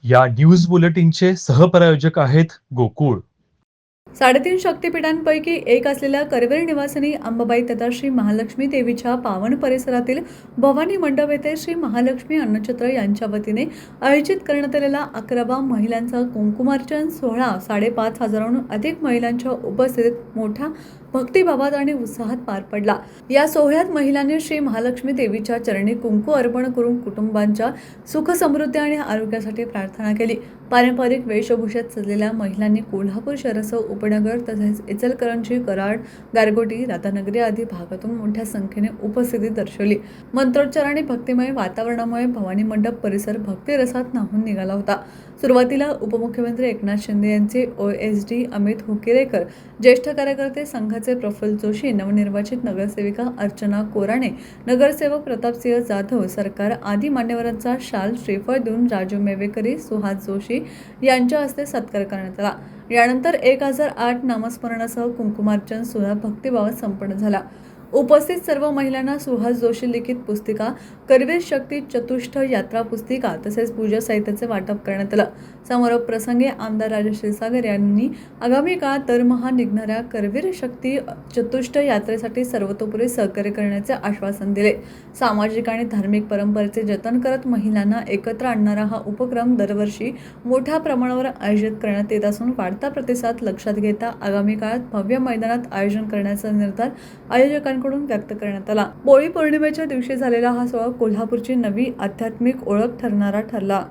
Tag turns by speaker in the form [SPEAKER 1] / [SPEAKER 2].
[SPEAKER 1] या न्यूज बुलेटिनचे सहप्रायोजक आहेत गोकुळ.
[SPEAKER 2] 3.5 शक्तिपीठांपैकी एक असलेल्या करवीर निवासिनी अंबाबाई तथा श्री महालक्ष्मी देवीच्या पावन परिसरातील भवानी मंडप येथे श्री महालक्ष्मी अन्नछत्र यांच्या वतीने आयोजित करण्यात आलेला 11वा महिलांचा कुंकुमार्चन सोहळा 5,500हून अधिक महिलांच्या उपस्थितीत मोठ्या भक्तिभावात आणि उत्साहात पार पडला। या सोहळ्यात महिलांनी श्री महालक्ष्मी देवीच्या चरणी कुंकू अर्पण करून कुटुंबांच्या सुख समृद्धी आणि आरोग्यासाठी प्रार्थना केली। पारंपरिक वेशभूषेत सजलेल्या महिलांनी कोल्हापूर शहरासह उपनगर तसेच इचलकरंजी, कराड, गारगोटी, राधानगरी आदी भागातून मोठ्या संख्येने उपस्थिती दर्शवली। मंत्रोच्चार आणि भक्तिमय वातावरणामुळे भवानी मंडप परिसर भक्तिरसात न्हाऊन निघाला होता। सुरुवातीला उपमुख्यमंत्री एकनाथ शिंदे यांचे OSD अमित हुकेरेकर, ज्येष्ठ कार्यकर्ते संघाचे प्रफुल्ल जोशी, नवनिर्वाचित नगरसेविका अर्चना कोराणे, नगरसेवक प्रतापसिंह जाधव, सरकार आदी मान्यवरांचा शाल, श्रीफळ देऊन राजू मेवेकरी, सुहास जोशी यांच्या हस्ते सत्कार करण्यात आला। यानंतर 1008 नामस्मरणासह कुंकुमार्चन सोहळा भक्तिभावात संपन्न झाला। उपस्थित सर्व महिलांना सुहास जोशी लिखित पुस्तिका, करवीर शक्ती चतुष्ट यात्रा पुस्तिका तसेच पूजा साहित्याचे वाटप करण्यात आलं। समारोप प्रसंगी आमदार राजेश क्षीरसागर यांनी आगामी काळात दरमहा निघणाऱ्या करवीर शक्ती चतुष्ट यात्रेसाठी सर्वतोपरी सहकार्य करण्याचे आश्वासन दिले। सामाजिक आणि धार्मिक परंपरेचे जतन करत महिलांना एकत्र आणणारा हा उपक्रम दरवर्षी मोठ्या प्रमाणावर आयोजित करण्यात येत असून वाढता प्रतिसाद लक्षात घेता आगामी काळात भव्य मैदानात आयोजन करण्याचा निर्धार आयोजकांकडून व्यक्त करण्यात आला। होळी पौर्णिमेच्या दिवशी झालेला हा सोहळा कोल्हापूरची नवी आध्यात्मिक ओळख ठरणारा ठरला।